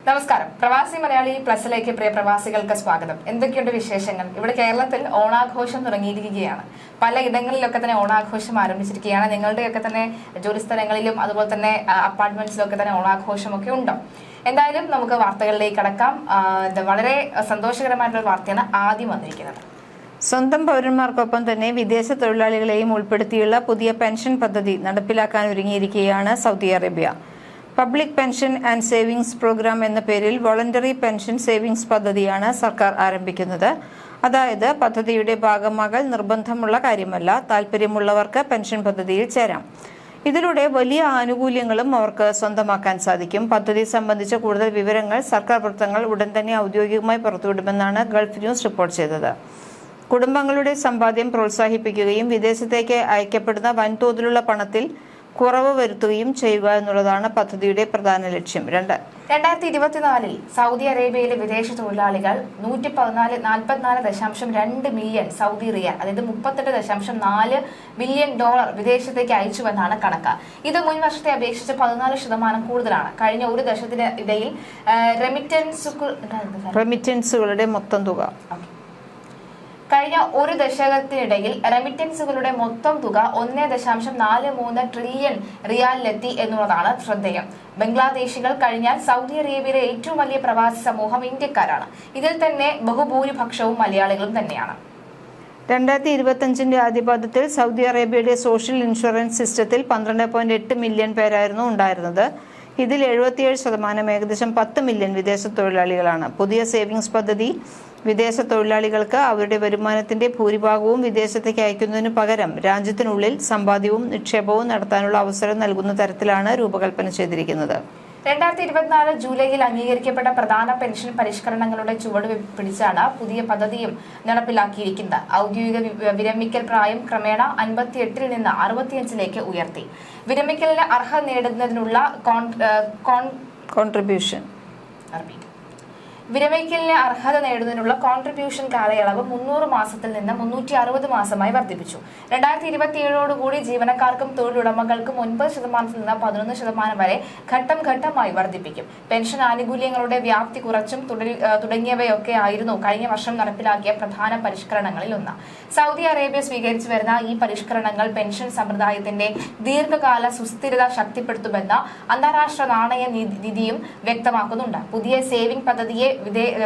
നമസ്കാരം. പ്രവാസി മലയാളി പ്ലസിലേക്ക് പ്രിയ പ്രവാസികൾക്ക് സ്വാഗതം. എന്തൊക്കെയുണ്ട് വിശേഷങ്ങൾ? ഇവിടെ കേരളത്തിൽ ഓണാഘോഷം തുടങ്ങിയിരിക്കുകയാണ്. പലയിടങ്ങളിലൊക്കെ തന്നെ ഓണാഘോഷം ആരംഭിച്ചിരിക്കുകയാണ്. നിങ്ങളുടെയൊക്കെ തന്നെ ജോലിസ്ഥലങ്ങളിലും അതുപോലെ തന്നെ അപ്പാർട്ട്മെന്റ്സിലൊക്കെ തന്നെ ഓണാഘോഷമൊക്കെ ഉണ്ടോ? എന്തായാലും നമുക്ക് വാർത്തകളിലേക്ക് കടക്കാം. വളരെ സന്തോഷകരമായിട്ടുള്ള വാർത്തയാണ് ആദ്യം വന്നിരിക്കുന്നത്. സ്വന്തം പൗരന്മാർക്കൊപ്പം തന്നെ വിദേശ തൊഴിലാളികളെയും ഉൾപ്പെടുത്തിയുള്ള പുതിയ പെൻഷൻ പദ്ധതി നടപ്പിലാക്കാൻ ഒരുങ്ങിയിരിക്കുകയാണ് Saudi Arabia. Public pension and savings programme എന്ന പേരിൽ വോളണ്ടറി പെൻഷൻ സേവിങ്സ് പദ്ധതിയാണ് സർക്കാർ ആരംഭിക്കുന്നത്. അതായത് പദ്ധതിയുടെ ഭാഗമാകൽ നിർബന്ധമുള്ള കാര്യമല്ല, താല്പര്യമുള്ളവർക്ക് പെൻഷൻ പദ്ധതിയിൽ ചേരാം. ഇതിലൂടെ വലിയ ആനുകൂല്യങ്ങളും അവർക്ക് സ്വന്തമാക്കാൻ സാധിക്കും. പദ്ധതി സംബന്ധിച്ച കൂടുതൽ വിവരങ്ങൾ സർക്കാർ വൃത്തങ്ങൾ ഉടൻ തന്നെ ഔദ്യോഗികമായി പുറത്തുവിടുമെന്നാണ് ഗൾഫ് ന്യൂസ് റിപ്പോർട്ട് ചെയ്തത്. കുടുംബങ്ങളുടെ സമ്പാദ്യം പ്രോത്സാഹിപ്പിക്കുകയും വിദേശത്തേക്ക് അയക്കപ്പെടുന്ന വൻതോതിലുള്ള പണത്തിൽ കുറവ് വരുത്തുകയും ചെയ്യുക എന്നുള്ളതാണ് പദ്ധതിയുടെ പ്രധാന ലക്ഷ്യം. 2024 സൗദി അറേബ്യയിലെ വിദേശ തൊഴിലാളികൾ 144.2 മില്യൺ സൗദി റിയാൽ, അതായത് $38.4 ബില്യൺ വിദേശത്തേക്ക് അയച്ചുവെന്നാണ് കണക്ക്. ഇത് മുൻ വർഷത്തെ അപേക്ഷിച്ച് 14% കൂടുതലാണ്. കഴിഞ്ഞ ഒരു ദശകത്തിനിടയിൽ റെമിറ്റൻസുകളുടെ മൊത്തം തുക റെമിറ്റൻസുകളുടെ മൊത്തം തുക 1.43 ട്രില്യൺ റിയാലിലെത്തി എന്നുള്ളതാണ് ശ്രദ്ധേയം. ബംഗ്ലാദേശികൾ കഴിഞ്ഞാൽ സൗദി അറേബ്യയിലെ ഏറ്റവും വലിയ പ്രവാസി സമൂഹം ഇന്ത്യക്കാരാണ്. ഇതിൽ തന്നെ ബഹുഭൂരിപക്ഷവും മലയാളികളും തന്നെയാണ്. 2025 ആദ്യപാദത്തിൽ സൗദി അറേബ്യയുടെ സോഷ്യൽ ഇൻഷുറൻസ് സിസ്റ്റത്തിൽ 12.8 മില്യൺ പേരായിരുന്നു ഉണ്ടായിരുന്നത്. ഇതിൽ 77%, ഏകദേശം 10 മില്യൺ വിദേശ തൊഴിലാളികളാണ്. പുതിയ സേവിങ്സ് പദ്ധതി വിദേശ തൊഴിലാളികൾക്ക് അവരുടെ വരുമാനത്തിന്റെ ഭൂരിഭാഗവും വിദേശത്തേക്ക് അയക്കുന്നതിനു പകരം രാജ്യത്തിനുള്ളിൽ സമ്പാദ്യവും നിക്ഷേപവും നടത്താനുള്ള അവസരം നൽകുന്ന തരത്തിലാണ് രൂപകൽപ്പന ചെയ്തിരിക്കുന്നത്. 2024 ജൂലൈയിൽ അംഗീകരിക്കപ്പെട്ട പ്രധാന പെൻഷൻ പരിഷ്കരണങ്ങളുടെ ചുവട് പിടിച്ചാണ് പുതിയ പദ്ധതിയും നടപ്പിലാക്കിയിരിക്കുന്നത്. ഔദ്യോഗിക വിരമിക്കൽ പ്രായം ക്രമേണ 58 നിന്ന് 65 ഉയർത്തി. വിരമിക്കലിന് അർഹത നേടുന്നതിനുള്ള കോൺട്രിബ്യൂഷൻ കാലയളവ് 300 മാസത്തിൽ നിന്ന് 360 മാസമായി വർദ്ധിപ്പിച്ചു. 2027 ജീവനക്കാർക്കും തൊഴിലുടമകൾക്കും 9% നിന്ന് 11% വരെ ഘട്ടം ഘട്ടമായി വർദ്ധിപ്പിക്കും. പെൻഷൻ ആനുകൂല്യങ്ങളുടെ വ്യാപ്തി കുറച്ചും തുടങ്ങിയവയൊക്കെ ആയിരുന്നു കഴിഞ്ഞ വർഷം നടപ്പിലാക്കിയ പ്രധാന പരിഷ്കരണങ്ങളിൽ ഒന്ന്. സൗദി അറേബ്യ സ്വീകരിച്ചു വരുന്ന ഈ പരിഷ്കരണങ്ങൾ പെൻഷൻ സമ്പ്രദായത്തിന്റെ ദീർഘകാല സുസ്ഥിരത ശക്തിപ്പെടുത്തുമെന്ന് അന്താരാഷ്ട്ര നാണയ നിധിയും വ്യക്തമാക്കുന്നുണ്ട്. പുതിയ സേവിംഗ് പദ്ധതിയെ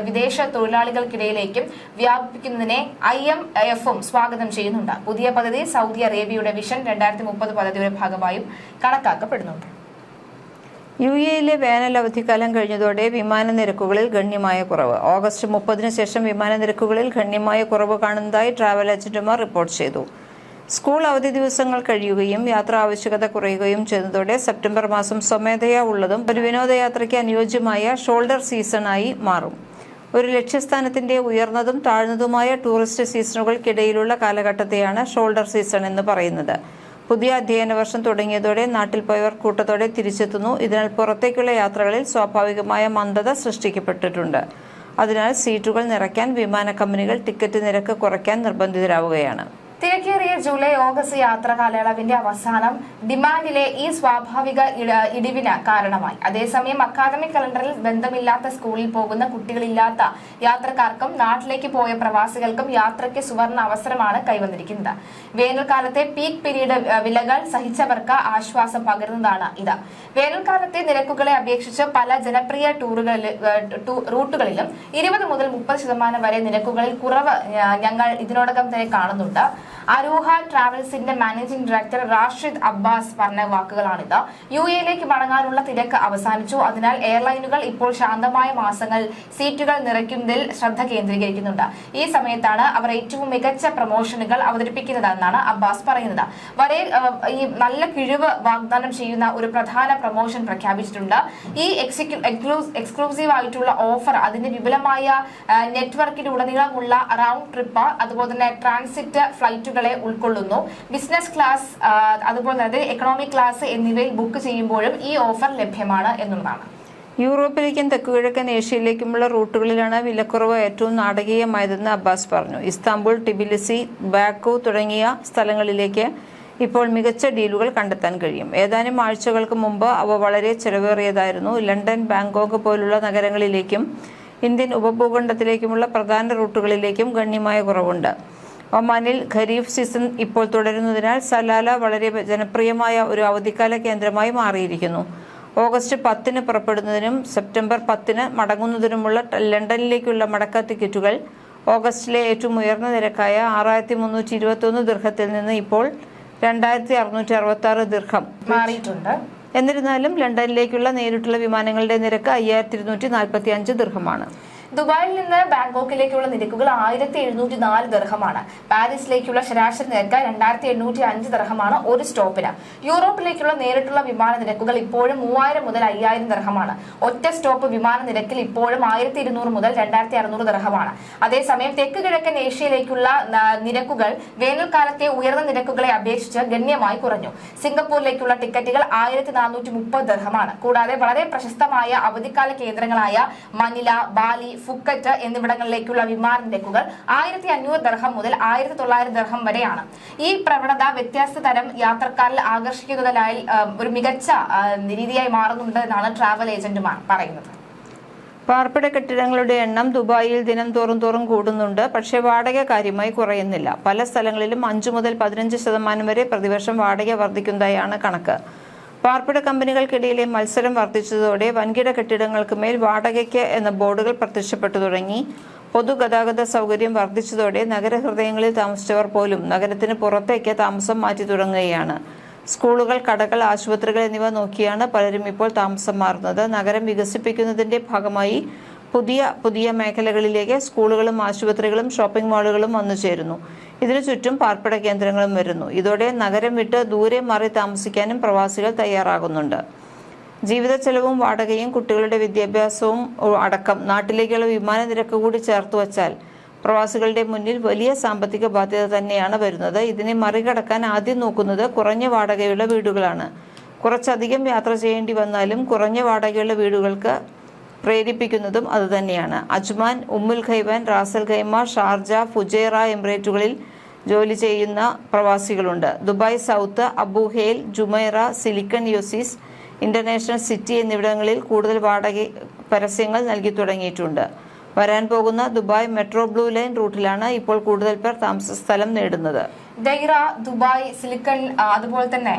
വിദേശ തൊഴിലാളികൾക്കിടയിലേക്കും വ്യാപിപ്പിക്കുന്നതിനെ IMF സ്വാഗതം ചെയ്യുന്നുണ്ട്. പുതിയ പദ്ധതി സൗദി അറേബ്യയുടെ വിഷൻ 2030 പദ്ധതിയുടെ ഭാഗമായും കണക്കാക്കപ്പെടുന്നുണ്ട്. UAE വേനൽ അവധിക്കാലം കഴിഞ്ഞതോടെ വിമാന നിരക്കുകളിൽ ഗണ്യമായ കുറവ്. ഓഗസ്റ്റ് 30 ശേഷം വിമാന നിരക്കുകളിൽ ഗണ്യമായ കുറവ് കാണുന്നതായി ട്രാവൽ ഏജന്റുമാർ റിപ്പോർട്ട് ചെയ്തു. സ്കൂൾ അവധി ദിവസങ്ങൾ കഴിയുകയും യാത്രാ ആവശ്യകത കുറയുകയും ചെയ്യുന്നതോടെ സെപ്റ്റംബർ മാസം സ്വമേധയാ ഉള്ളതും ഒരു വിനോദയാത്രയ്ക്ക് അനുയോജ്യമായ ഷോൾഡർ സീസണായി മാറും. ഒരു ലക്ഷ്യസ്ഥാനത്തിന്റെ ഉയർന്നതും താഴ്ന്നതുമായ ടൂറിസ്റ്റ് സീസണുകൾക്കിടയിലുള്ള കാലഘട്ടത്തെയാണ് ഷോൾഡർ സീസൺ എന്ന് പറയുന്നത്. പുതിയ അധ്യയന വർഷം തുടങ്ങിയതോടെ നാട്ടിൽ പോയവർ കൂട്ടത്തോടെ തിരിച്ചെത്തുന്നു. ഇതിനാൽ പുറത്തേക്കുള്ള യാത്രകളിൽ സ്വാഭാവികമായ മന്ദത സൃഷ്ടിക്കപ്പെട്ടിട്ടുണ്ട്. അതിനാൽ സീറ്റുകൾ നിറയ്ക്കാൻ വിമാന കമ്പനികൾ ടിക്കറ്റ് നിരക്ക് കുറയ്ക്കാൻ നിർബന്ധിതരാവുകയാണ്. തിരക്കേറിയ ജൂലൈ ഓഗസ്റ്റ് യാത്രാ കാലയളവിന്റെ അവസാനം ഡിമാൻഡിലെ ഈ സ്വാഭാവിക ഇടിവിന് കാരണമായി. അതേസമയം അക്കാദമിക് കലണ്ടറിൽ ബന്ധമില്ലാത്ത സ്കൂളിൽ പോകുന്ന കുട്ടികളില്ലാത്ത യാത്രക്കാർക്കും നാട്ടിലേക്ക് പോയ പ്രവാസികൾക്കും യാത്രയ്ക്ക് സുവർണ അവസരമാണ് കൈവന്നിരിക്കുന്നത്. വേനൽക്കാലത്തെ പീക്ക് പീരീഡ് വിലകൾ സഹിച്ചവർക്ക് ആശ്വാസം പകരുന്നതാണ് ഇത്. വേനൽക്കാലത്തെ നിരക്കുകളെ അപേക്ഷിച്ച് പല ജനപ്രിയ റൂട്ടുകളിലും 20 മുതൽ 30% വരെ നിരക്കുകളിൽ കുറവ് ഞങ്ങൾ ഇതിനോടകം തന്നെ കാണുന്നുണ്ട്. അരൂഹ ട്രാവൽസിന്റെ മാനേജിംഗ് ഡയറക്ടർ റാഷിദ് അബ്ബാസ് പറഞ്ഞ വാക്കുകളാണിത്. UAEയിലേക്ക് മടങ്ങാനുള്ള തിരക്ക് അവസാനിച്ചു. അതിനാൽ എയർലൈനുകൾ ഇപ്പോൾ ശാന്തമായ മാസങ്ങൾ സീറ്റുകൾ നിറയ്ക്കുന്നതിൽ ശ്രദ്ധ കേന്ദ്രീകരിക്കുന്നുണ്ട്. ഈ സമയത്താണ് അവർ ഏറ്റവും മികച്ച പ്രൊമോഷനുകൾ അവതരിപ്പിക്കുന്നതെന്നാണ് അബ്ബാസ് പറയുന്നത്. ഈ നല്ല കിഴിവ് വാഗ്ദാനം ചെയ്യുന്ന ഒരു പ്രധാന പ്രൊമോഷൻ പ്രഖ്യാപിച്ചിട്ടുണ്ട്. ഈ എക്സ്ക്ലൂസീവ് ആയിട്ടുള്ള ഓഫർ അതിന്റെ വിപുലമായ നെറ്റ്വർക്കിലുടനീളമുള്ള റൗണ്ട് ട്രിപ്പ്, അതുപോലെ തന്നെ ട്രാൻസിറ്റ് ഫ്ലൈറ്റുകളെ ഉൾക്കൊള്ളുന്നു. ബിസിനസ് ക്ലാസ്, അതുപോലെ തന്നെ എക്കണോമിക് ക്ലാസ് എന്നിവയിൽ ബുക്ക് ചെയ്യുമ്പോഴും ഈ ഓഫർ ലഭ്യമാണ് എന്നുള്ളതാണ്. യൂറോപ്പിലേക്കും തെക്കുകിഴക്കൻ ഏഷ്യയിലേക്കുമുള്ള റൂട്ടുകളിലാണ് വിലക്കുറവ് ഏറ്റവും നാടകീയമായതെന്ന് അബ്ബാസ് പറഞ്ഞു. ഇസ്താംബുൾ, ടിബിലിസി, ബാക്കു തുടങ്ങിയ സ്ഥലങ്ങളിലേക്ക് ഇപ്പോൾ മികച്ച ഡീലുകൾ കണ്ടെത്താൻ കഴിയും. ഏതാനും ആഴ്ചകൾക്ക് മുമ്പ് അവ വളരെ ചെലവേറിയതായിരുന്നു. ലണ്ടൻ, ബാങ്കോക്ക് പോലുള്ള നഗരങ്ങളിലേക്കും ഇന്ത്യൻ ഉപഭൂഖണ്ഡത്തിലേക്കുമുള്ള പ്രധാന റൂട്ടുകളിലേക്കും ഗണ്യമായ കുറവുണ്ട്. ഒമാനിൽ ഖരീഫ് സീസൺ ഇപ്പോൾ തുടരുന്നതിനാൽ സലാല വളരെ ജനപ്രിയമായ ഒരു അവധിക്കാല കേന്ദ്രമായി മാറിയിരിക്കുന്നു. ഓഗസ്റ്റ് 10-ന് പുറപ്പെടുന്നതിനും സെപ്റ്റംബർ 10-ന് മടങ്ങുന്നതിനുമുള്ള ലണ്ടനിലേക്കുള്ള മടക്ക ടിക്കറ്റുകൾ ഓഗസ്റ്റിലെ ഏറ്റവും ഉയർന്ന നിരക്കായ 6321 ദിർഹത്തിൽ നിന്ന് ഇപ്പോൾ 2666 ദിർഹം മാറിയിട്ടുണ്ട്. എന്നിരുന്നാലും ലണ്ടനിലേക്കുള്ള നേരിട്ടുള്ള വിമാനങ്ങളുടെ നിരക്ക് 5245 ദിർഹമാണ്. ദുബായിൽ നിന്ന് ബാങ്കോക്കിലേക്കുള്ള നിരക്കുകൾ 1704 ദിർഹമാണ്. പാരീസിലേക്കുള്ള ശരാശരി നിരക്ക് 2805 ദിർഹമാണ് ഒരു സ്റ്റോപ്പിന്. യൂറോപ്പിലേക്കുള്ള നേരിട്ടുള്ള വിമാന നിരക്കുകൾ ഇപ്പോഴും 3000 മുതൽ 5000 ദിർഹമാണ്. ഒറ്റ സ്റ്റോപ്പ് വിമാന നിരക്കിൽ ഇപ്പോഴും 1200 മുതൽ 2600 ദിർഹമാണ്. അതേസമയം തെക്ക് കിഴക്കൻ ഏഷ്യയിലേക്കുള്ള നിരക്കുകൾ വേനൽക്കാലത്തെ ഉയർന്ന നിരക്കുകളെ അപേക്ഷിച്ച് ഗണ്യമായി കുറഞ്ഞു. സിംഗപ്പൂരിലേക്കുള്ള ടിക്കറ്റുകൾ 1430 ദിർഹമാണ്. കൂടാതെ വളരെ പ്രശസ്തമായ അവധിക്കാല കേന്ദ്രങ്ങളായ മനില, ബാലി, ഫുക്കറ്റ് എന്നിവിടങ്ങളിലേക്കുള്ള വിമാന നിരക്കുകൾ 1500 ദിർഹം മുതൽ 1900 ദിർഹം വരെയാണ്. ഈ പ്രവണത വ്യത്യസ്ത തരം യാത്രക്കാരിൽ ആകർഷിക്കുന്നതിനായി ഒരു മികച്ച രീതിയായി മാറുന്നുണ്ട് എന്നാണ് ട്രാവൽ ഏജന്റുമാർ പറയുന്നത്. പാർപ്പിട കെട്ടിടങ്ങളുടെ എണ്ണം ദുബായിൽ ദിനം തോറും കൂടുന്നുണ്ട്. പക്ഷേ വാടക കാര്യമായി കുറയുന്നില്ല. പല സ്ഥലങ്ങളിലും 5 മുതൽ 15% വരെ പ്രതിവർഷം വാടക വർദ്ധിക്കുന്നതായാണ് കണക്ക്. പാർപ്പിട കമ്പനികൾക്കിടയിലെ മത്സരം വർദ്ധിച്ചതോടെ വൻകിട കെട്ടിടങ്ങൾക്ക് മേൽ വാടകയ്ക്ക് എന്ന ബോർഡുകൾ പ്രത്യക്ഷപ്പെട്ടു തുടങ്ങി. പൊതുഗതാഗത സൗകര്യം വർദ്ധിച്ചതോടെ നഗരഹൃദയങ്ങളിൽ താമസിച്ചവർ പോലും നഗരത്തിന് പുറത്തേക്ക് താമസം മാറ്റി തുടങ്ങുകയാണ്. സ്കൂളുകൾ, കടകൾ, ആശുപത്രികൾ എന്നിവ നോക്കിയാണ് പലരും ഇപ്പോൾ താമസം മാറുന്നത്. നഗരം വികസിപ്പിക്കുന്നതിന്റെ ഭാഗമായി പുതിയ മേഖലകളിലേക്ക് സ്കൂളുകളും ആശുപത്രികളും ഷോപ്പിംഗ് മാളുകളും വന്നു ചേരുന്നു. ഇതിനു ചുറ്റും പാർപ്പിട കേന്ദ്രങ്ങളും വരുന്നു. ഇതോടെ നഗരം വിട്ട് ദൂരെ മാറി താമസിക്കാനും പ്രവാസികൾ തയ്യാറാകുന്നുണ്ട്. ജീവിത ചെലവും വാടകയും കുട്ടികളുടെ വിദ്യാഭ്യാസവും അടക്കം നാട്ടിലേക്കുള്ള വിമാന നിരക്ക് കൂടി ചേർത്ത് വച്ചാൽ പ്രവാസികളുടെ മുന്നിൽ വലിയ സാമ്പത്തിക ബാധ്യത തന്നെയാണ് വരുന്നത്. ഇതിനെ മറികടക്കാൻ ആദ്യം നോക്കുന്നത് കുറഞ്ഞ വാടകയുള്ള വീടുകളാണ്. കുറച്ചധികം യാത്ര ചെയ്യേണ്ടി വന്നാലും കുറഞ്ഞ വാടകയുള്ള വീടുകൾക്ക് പ്രേരിപ്പിക്കുന്നതും അതുതന്നെയാണ്. Ajman, Umm al Quwain, Ras al Khaimah, Sharjah, Fujairah എമിറേറ്റുകളിൽ ജോലി ചെയ്യുന്ന പ്രവാസികളുണ്ട്. Dubai South, Abu Hail, Jumeirah, Silicon Oasis, International City എന്നിവിടങ്ങളിൽ കൂടുതൽ വാടക പരസ്യങ്ങൾ നൽകി തുടങ്ങിയിട്ടുണ്ട്. വരാൻ പോകുന്ന ദുബായ് മെട്രോ ബ്ലൂ ലൈൻ റൂട്ടിലാണ് ഇപ്പോൾ കൂടുതൽ പേർ താമസ സ്ഥലം നേടുന്നത്. ദൈറ, ദുബായ്, സിലിക്കൺ, അതുപോലെ തന്നെ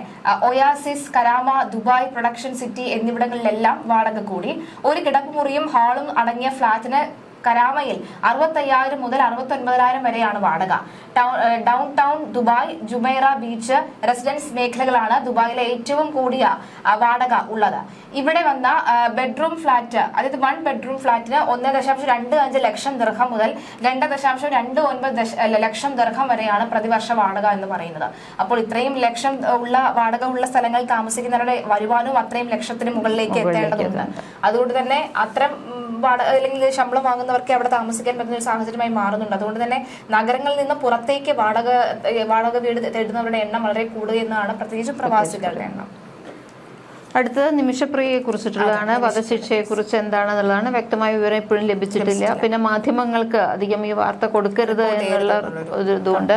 Oasis, Karama, Dubai production city എന്നിവിടങ്ങളിലെല്ലാം വാടക കൂടി. ഒരു കിടപ്പുമുറിയും ഹാളും അടങ്ങിയ ഫ്ളാറ്റിന് കരാമയിൽ 65,000 മുതൽ 69,000 വരെയാണ് വാടക. Downtown Dubai, Jumeirah beach residence മേഖലകളാണ് ദുബായിലെ ഏറ്റവും കൂടിയ വാടക ഉള്ളത്. ഇവിടെ വന്ന ബെഡ്റൂം ഫ്ളാറ്റ്, അതായത് 1 ബെഡ്റൂം ഫ്ളാറ്റിന് 1.25 ലക്ഷം ദിർഹം മുതൽ 2.29 ലക്ഷം ദിർഹം വരെയാണ് പ്രതിവർഷ വാടക എന്ന് പറയുന്നത്. അപ്പോൾ ഇത്രയും ലക്ഷം ഉള്ള വാടക ഉള്ള സ്ഥലങ്ങളിൽ താമസിക്കുന്നവരുടെ വരുമാനവും അത്രയും ലക്ഷത്തിന് മുകളിലേക്ക് എത്തേണ്ടതുണ്ട്. അതുകൊണ്ട് തന്നെ അത്തരം അല്ലെങ്കിൽ ശമ്പളം വാങ്ങുന്നവർക്ക് അവിടെ താമസിക്കാൻ പറ്റുന്ന ഒരു സാഹചര്യമായി മാറുന്നുണ്ട്. അതുകൊണ്ട് തന്നെ നഗരങ്ങളിൽ നിന്ന് പുറത്തേക്ക് വാടക വീട് തേടുന്നവരുടെ എണ്ണം വളരെ കൂടുകയെന്നാണ്, പ്രത്യേകിച്ച് പ്രവാസികളുടെ എണ്ണം. അടുത്തത് നിമിഷപ്രിയയെ കുറിച്ചിട്ടുള്ളതാണ്. വധശിക്ഷയെ കുറിച്ച് എന്താണെന്നുള്ളതാണ്. വ്യക്തമായ വിവരം ഇപ്പോഴും ലഭിച്ചിട്ടില്ല. പിന്നെ മാധ്യമങ്ങൾക്ക് അധികം ഈ വാർത്ത കൊടുക്കരുത് എന്നുള്ള ഇതുകൊണ്ട്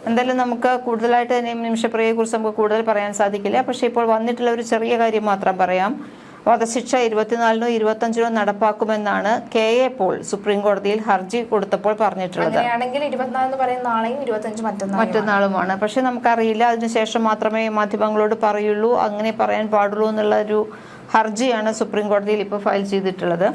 എന്തായാലും നമുക്ക് കൂടുതലായിട്ട് നിമിഷപ്രിയയെ കുറിച്ച് നമുക്ക് കൂടുതൽ പറയാൻ സാധിക്കില്ല. പക്ഷേ ഇപ്പോൾ വന്നിട്ടുള്ള ഒരു ചെറിയ കാര്യം മാത്രം പറയാം. വധശിക്ഷ 24-നോ 25-നോ നടപ്പാക്കുമെന്നാണ് KA പോൾ സുപ്രീം കോടതിയിൽ ഹർജി കൊടുത്തപ്പോൾ പറഞ്ഞിട്ടുള്ളത്. മറ്റന്നാളുമാണ്. പക്ഷെ നമുക്കറിയില്ല, അതിനുശേഷം മാത്രമേ മാധ്യമങ്ങളോട് പറയുള്ളൂ, അങ്ങനെ പറയാൻ പാടുള്ളൂ എന്നുള്ള ഒരു ഹർജിയാണ് സുപ്രീം കോടതിയിൽ ഇപ്പോൾ ഫയൽ ചെയ്തിട്ടുള്ളത്.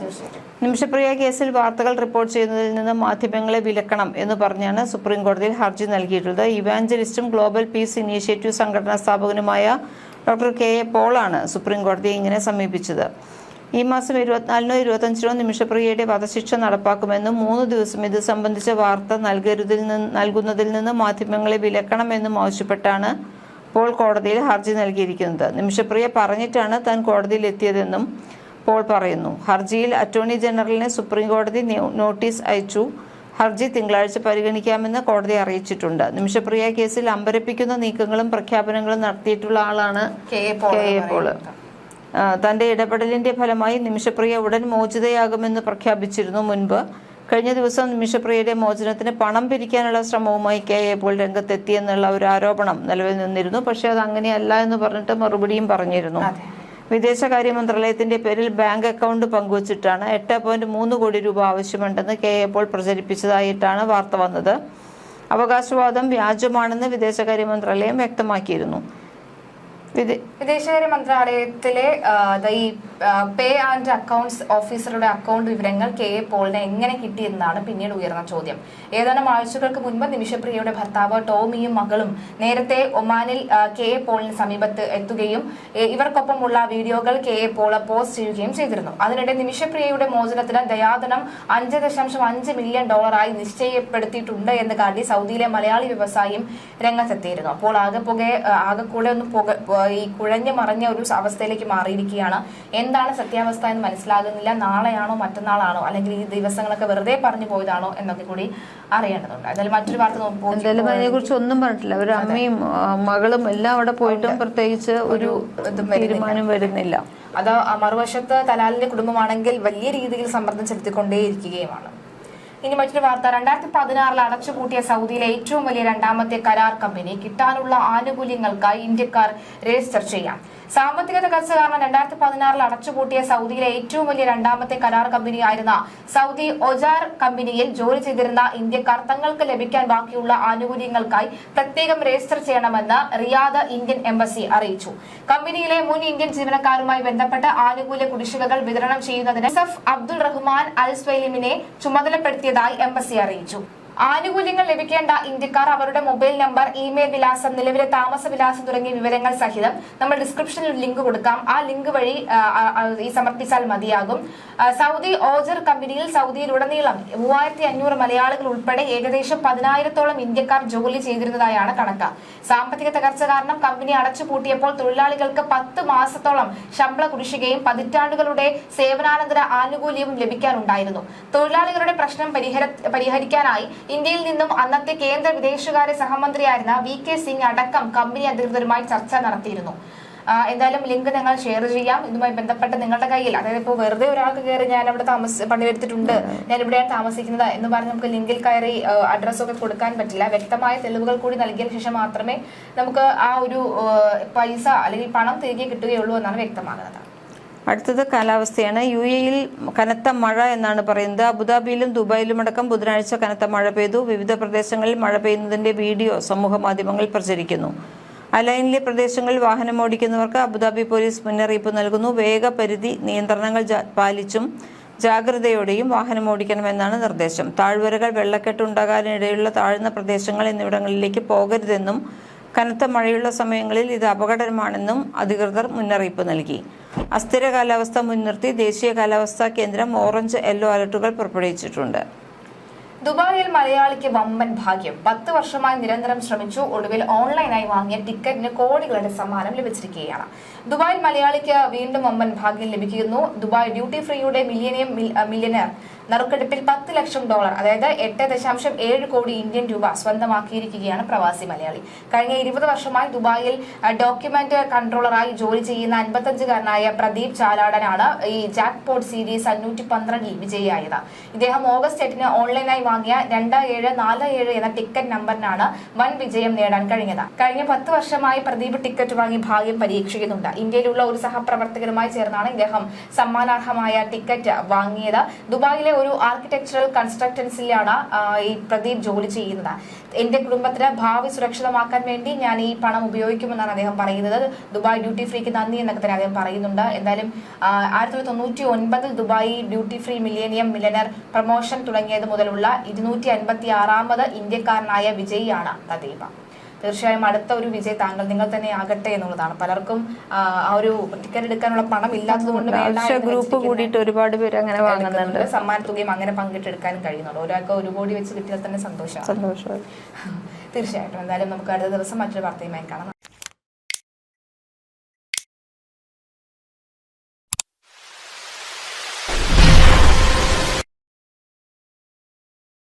നിമിഷപ്രിയ കേസിൽ വാർത്തകൾ റിപ്പോർട്ട് ചെയ്യുന്നതിൽ നിന്ന് മാധ്യമങ്ങളെ വിലക്കണം എന്ന് പറഞ്ഞാണ് സുപ്രീം കോടതിയിൽ ഹർജി നൽകിയിട്ടുള്ളത്. ഇവാഞ്ചലിസ്റ്റും ഗ്ലോബൽ പീസ് ഇനീഷ്യേറ്റീവ് സംഘടനാ സ്ഥാപകനുമായ ഡോക്ടർ KA പോളാണ് സുപ്രീം കോടതിയെ ഇങ്ങനെ സമീപിച്ചത്. ഈ മാസം 24-നോ 25-നോ നിമിഷപ്രിയയുടെ വധശിക്ഷ നടപ്പാക്കുമെന്നും 3 ദിവസം ഇത് സംബന്ധിച്ച വാർത്ത നൽകുന്നതിൽ നിന്ന് മാധ്യമങ്ങളെ വിലക്കണമെന്നും ആവശ്യപ്പെട്ടാണ് പോൾ കോടതിയിൽ ഹർജി നൽകിയിരിക്കുന്നത്. നിമിഷപ്രിയ പറഞ്ഞിട്ടാണ് താൻ കോടതിയിൽ എത്തിയതെന്നും പോൾ പറയുന്നു. ഹർജിയിൽ അറ്റോർണി ജനറലിന് സുപ്രീം കോടതി നോട്ടീസ് അയച്ചു. ഹർജി തിങ്കളാഴ്ച പരിഗണിക്കാമെന്ന് കോടതി അറിയിച്ചിട്ടുണ്ട്. നിമിഷപ്രിയ കേസിൽ അമ്പരപ്പിക്കുന്ന നീക്കങ്ങളും പ്രഖ്യാപനങ്ങളും നടത്തിയിട്ടുള്ള ആളാണ് KA പോൾ. തന്റെ ഇടപെടലിന്റെ ഫലമായി നിമിഷപ്രിയ ഉടൻ മോചിതയാകുമെന്ന് പ്രഖ്യാപിച്ചിരുന്നു മുൻപ്. കഴിഞ്ഞ ദിവസം നിമിഷപ്രിയയുടെ മോചനത്തിന് പണം പിരിക്കാനുള്ള ശ്രമവുമായി കെ എ പോൾ രംഗത്തെത്തിയെന്നുള്ള ഒരു ആരോപണം നിലവിൽ നിന്നിരുന്നു. പക്ഷേ അത് അങ്ങനെയല്ല എന്ന് പറഞ്ഞിട്ട് മറുപടിയും പറഞ്ഞിരുന്നു. വിദേശകാര്യ മന്ത്രാലയത്തിന്റെ പേരിൽ ബാങ്ക് അക്കൗണ്ട് പങ്കുവച്ചിട്ടാണ് 8.3 കോടി രൂപ ആവശ്യമുണ്ടെന്ന് കെ എ പോൾ പ്രചരിപ്പിച്ചതായിട്ടാണ് വാർത്ത വന്നത്. അവകാശവാദം വ്യാജമാണെന്ന് വിദേശകാര്യ മന്ത്രാലയം വ്യക്തമാക്കിയിരുന്നു. വിദേശകാര്യ മന്ത്രാലയത്തിലെ ഈ പേ ആൻഡ് അക്കൗണ്ട്സ് ഓഫീസറുടെ അക്കൗണ്ട് വിവരങ്ങൾ കെ എ പോളിന് എങ്ങനെ കിട്ടിയെന്നാണ് പിന്നീട് ഉയർന്ന ചോദ്യം. ഏതാനും ആഴ്ചകൾക്ക് മുൻപ് നിമിഷപ്രിയയുടെ ഭർത്താവ് ടോമിയും മകളും നേരത്തെ ഒമാനിൽ കെ എ പോളിന് സമീപത്ത് എത്തുകയും ഇവർക്കൊപ്പമുള്ള വീഡിയോകൾ കെ എ പോൾ പോസ്റ്റ് ചെയ്യുകയും ചെയ്തിരുന്നു. അതിനിടെ നിമിഷപ്രിയയുടെ മോചനത്തിന് ദയാധനം $5.5 മില്യൺ നിശ്ചയപ്പെടുത്തിയിട്ടുണ്ട് എന്ന് കാട്ടി സൗദിയിലെ മലയാളി വ്യവസായിയും രംഗത്തെത്തിയിരുന്നു. അപ്പോൾ ആകെക്കൂടെ ഈ കുഴഞ്ഞു മറിഞ്ഞ ഒരു അവസ്ഥയിലേക്ക് മാറിയിരിക്കുകയാണ്. എന്താണ് സത്യാവസ്ഥ എന്ന് മനസ്സിലാകുന്നില്ല. നാളെയാണോ മറ്റന്നാളാണോ അല്ലെങ്കിൽ ഈ ദിവസങ്ങളൊക്കെ വെറുതെ പറഞ്ഞു പോയതാണോ എന്നൊക്കെ കൂടി അറിയേണ്ടതുണ്ട്. എന്തായാലും മറ്റൊരു വാർത്ത എന്തായാലും അതിനെ കുറിച്ച് ഒന്നും പറഞ്ഞിട്ടില്ല. ഒരു അമ്മയും മകളും എല്ലാം അവിടെ പോയിട്ടും പ്രത്യേകിച്ച് ഒരു തീരുമാനം വരുന്നില്ല. അത് മറുവശത്ത് തലാലിന്റെ കുടുംബമാണെങ്കിൽ വലിയ രീതിയിൽ സമ്മർദ്ദം ചെലുത്തിക്കൊണ്ടേയിരിക്കുകയുമാണ്. ഇനി മറ്റൊരു വാർത്ത. 2016 അടച്ചുപൂട്ടിയ സൗദിയിലെ ഏറ്റവും വലിയ രണ്ടാമത്തെ കരാർ കമ്പനി കിട്ടാനുള്ള ആനുകൂല്യങ്ങൾക്കായി ഇന്ത്യക്കാർ രജിസ്റ്റർ ചെയ്യാം. സാമ്പത്തിക തകർച്ച കാരണം 2016 അടച്ചുപൂട്ടിയ സൗദിയിലെ ഏറ്റവും വലിയ രണ്ടാമത്തെ കരാർ കമ്പനിയായിരുന്ന സൗദി ഒജാർ കമ്പനിയിൽ ജോലി ചെയ്തിരുന്ന ഇന്ത്യക്കാർ തങ്ങൾക്ക് ലഭിക്കാൻ ബാക്കിയുള്ള ആനുകൂല്യങ്ങൾക്കായി പ്രത്യേകം രജിസ്റ്റർ ചെയ്യണമെന്ന് റിയാദ് ഇന്ത്യൻ എംബസി അറിയിച്ചു. കമ്പനിയിലെ മുൻ ഇന്ത്യൻ ജീവനക്കാരുമായി ബന്ധപ്പെട്ട ആനുകൂല്യ കുടിശ്ശികകൾ വിതരണം ചെയ്യുന്നതിന് സഫ് അബ്ദുൾ റഹ്മാൻ അൽ സ്വൈലിമിനെ ചുമതലപ്പെടുത്തിയതായി എംബസി അറിയിച്ചു. ആനുകൂല്യങ്ങൾ ലഭിക്കേണ്ട ഇന്ത്യക്കാർ അവരുടെ മൊബൈൽ നമ്പർ, ഇമെയിൽ വിലാസം, നിലവിലെ താമസ വിലാസം തുടങ്ങിയ വിവരങ്ങൾ സഹിതം നമ്മൾ ഡിസ്ക്രിപ്ഷനിൽ ലിങ്ക് കൊടുക്കാം. ആ ലിങ്ക് വഴി ഈ സമർപ്പിച്ചാൽ മതിയാകും. സൗദി ഓജർ കമ്പനിയിൽ സൗദിയിലുടനീളം 3500 മലയാളികൾ ഉൾപ്പെടെ ഏകദേശം 10,000-ഓളം ഇന്ത്യക്കാർ ജോലി ചെയ്തിരുന്നതായാണ് കണക്ക്. സാമ്പത്തിക തകർച്ച കാരണം കമ്പനി അടച്ചുപൂട്ടിയപ്പോൾ തൊഴിലാളികൾക്ക് 10 മാസത്തോളം ശമ്പള കുടിശ്ശികയും പതിറ്റാണ്ടുകളുടെ സേവനാനന്തര ആനുകൂല്യവും ലഭിക്കാനുണ്ടായിരുന്നു. തൊഴിലാളികളുടെ പ്രശ്നം പരിഹരിക്കാനായി ഇന്ത്യയിൽ നിന്നും അന്നത്തെ കേന്ദ്ര വിദേശകാര്യ സഹമന്ത്രിയായിരുന്ന VK സിംഗ് അടക്കം കമ്പനി അധികൃതരുമായി ചർച്ച നടത്തിയിരുന്നു. എന്തായാലും ലിങ്ക് ഞങ്ങൾ ഷെയർ ചെയ്യാം. ഇതുമായി ബന്ധപ്പെട്ട് നിങ്ങളുടെ കയ്യിൽ, അതായത് ഇപ്പോൾ വെറുതെ ഒരാൾക്ക് കയറി ഞാൻ അവിടെ പണിയെടുത്തിട്ടുണ്ട്, ഞാൻ ഇവിടെയാണ് താമസിക്കുന്നത് എന്ന് പറഞ്ഞ് നമുക്ക് ലിങ്കിൽ കയറി അഡ്രസ്സൊക്കെ കൊടുക്കാൻ പറ്റില്ല. വ്യക്തമായ തെളിവുകൾ കൂടി നൽകിയ ശേഷം മാത്രമേ നമുക്ക് ആ ഒരു പൈസ അല്ലെങ്കിൽ പണം തിരികെ കിട്ടുകയുള്ളൂ എന്നാണ് വ്യക്തമാകുന്നത്. അടുത്തത് കാലാവസ്ഥയാണ്. UAE-യിൽ കനത്ത മഴ എന്നാണ് പറയുന്നത്. അബുദാബിയിലും ദുബായിലും അടക്കം ബുധനാഴ്ച കനത്ത മഴ പെയ്തു. വിവിധ പ്രദേശങ്ങളിൽ മഴ പെയ്യുന്നതിന്റെ വീഡിയോ സമൂഹ മാധ്യമങ്ങളിൽ പ്രചരിക്കുന്നു. അലൈനിലെ പ്രദേശങ്ങളിൽ വാഹനമോടിക്കുന്നവർക്ക് അബുദാബി പോലീസ് മുന്നറിയിപ്പ് നൽകുന്നു. വേഗപരിധി നിയന്ത്രണങ്ങൾ പാലിച്ചും ജാഗ്രതയോടെയും വാഹനമോടിക്കണമെന്നാണ് നിർദ്ദേശം. താഴ്വരകൾ, വെള്ളക്കെട്ട് ഉണ്ടാകാനിടയുള്ള താഴ്ന്ന പ്രദേശങ്ങൾ എന്നിവിടങ്ങളിലേക്ക് പോകരുതെന്നും കനത്ത മഴയുള്ള സമയങ്ങളിൽ ഇത് അപകടകരമാണെന്നും അധികൃതർ മുന്നറിയിപ്പ് നൽകി. അസ്ഥിര കാലാവസ്ഥ മുൻനിർത്തി ദേശീയ കാലാവസ്ഥാ കേന്ദ്രം ഓറഞ്ച്, യെല്ലോ അലർട്ടുകൾ പുറപ്പെടുവിച്ചിട്ടുണ്ട്. ദുബായിൽ മലയാളിക്ക് വമ്പൻ ഭാഗ്യം. 10 വർഷമായി നിരന്തരം ശ്രമിച്ചു. ഒടുവിൽ ഓൺലൈനായി വാങ്ങിയ ടിക്കറ്റിന് കോടികളുടെ സമ്മാനം ലഭിച്ചിരിക്കുകയാണ്. ദുബായിൽ മലയാളിക്ക് വീണ്ടും വമ്പൻ ഭാഗ്യം ലഭിക്കുന്നു. ദുബായ് ഡ്യൂട്ടി ഫ്രീയുടെ മില്യനർ നറുക്കെടുപ്പിൽ $10 ലക്ഷം, അതായത് 8.7 കോടി ഇന്ത്യൻ രൂപ സ്വന്തമാക്കിയിരിക്കുകയാണ് പ്രവാസി മലയാളി. കഴിഞ്ഞ 20 വർഷമായി ദുബായിൽ ഡോക്യുമെന്റ് കൺട്രോളറായി ജോലി ചെയ്യുന്ന 55-കാരനായ പ്രദീപ് ചാലാടനാണ് ഈ ജാക്ക്പോട്ട് സീരീസ് 512 വിജയിയായത്. ഇദ്ദേഹം ഓഗസ്റ്റ് 8-ന് ഓൺലൈനായി വാങ്ങിയ 2747 എന്ന ടിക്കറ്റ് നമ്പറിനാണ് വൻ വിജയം നേടാൻ കഴിഞ്ഞത്. കഴിഞ്ഞ 10 വർഷമായി പ്രദീപ് ടിക്കറ്റ് വാങ്ങി ഭാഗ്യം പരീക്ഷിക്കുന്നുണ്ട്. ഇന്ത്യയിലുള്ള ഒരു സഹപ്രവർത്തകരുമായി ചേർന്നാണ് ഇദ്ദേഹം സമ്മാനാർഹമായ ടിക്കറ്റ് വാങ്ങിയത്. ദുബായിലെ ഒരു ആർക്കിടെക്ചറൽ കൺസ്ട്രക്ടൻസിലാണ് ഈ പ്രദീപ് ജോലി ചെയ്യുന്നത്. എന്റെ കുടുംബത്തിന് ഭാവി സുരക്ഷിതമാക്കാൻ വേണ്ടി ഞാൻ ഈ പണം ഉപയോഗിക്കുമെന്നാണ് അദ്ദേഹം പറയുന്നത്. ദുബായ് ഡ്യൂട്ടി ഫ്രീക്ക് നന്ദി എന്നൊക്കെ തന്നെ അദ്ദേഹം പറയുന്നുണ്ട്. എന്തായാലും 1999 Dubai duty free millionaire promotion തുടങ്ങിയത് മുതലുള്ള 256ാമത് ഇന്ത്യക്കാരനായ വിജയിയാണ് പ്രദീപ്. തീർച്ചയായും അടുത്ത ഒരു വിജയ് നിങ്ങൾ തന്നെ ആകട്ടെ എന്നുള്ളതാണ്. പലർക്കും ആ ഒരു ടിക്കറ്റ് എടുക്കാനുള്ള പണം ഇല്ലാത്തത് കൊണ്ട് ഗ്രൂപ്പ് കൂടിയിട്ട് ഒരുപാട് പേര് അങ്ങനെ വാങ്ങുന്നുണ്ട്. സമ്മാന തുകയും അങ്ങനെ പങ്കിട്ടെടുക്കാനും കഴിയുന്നുണ്ട്. ഒരാൾക്ക് 1 കോടി വെച്ച് കിട്ടിയാൽ തന്നെ സന്തോഷമാണ്. തീർച്ചയായിട്ടും. എന്തായാലും നമുക്ക് അടുത്ത ദിവസം മറ്റൊരു വാർത്തയുമായി കാണാം.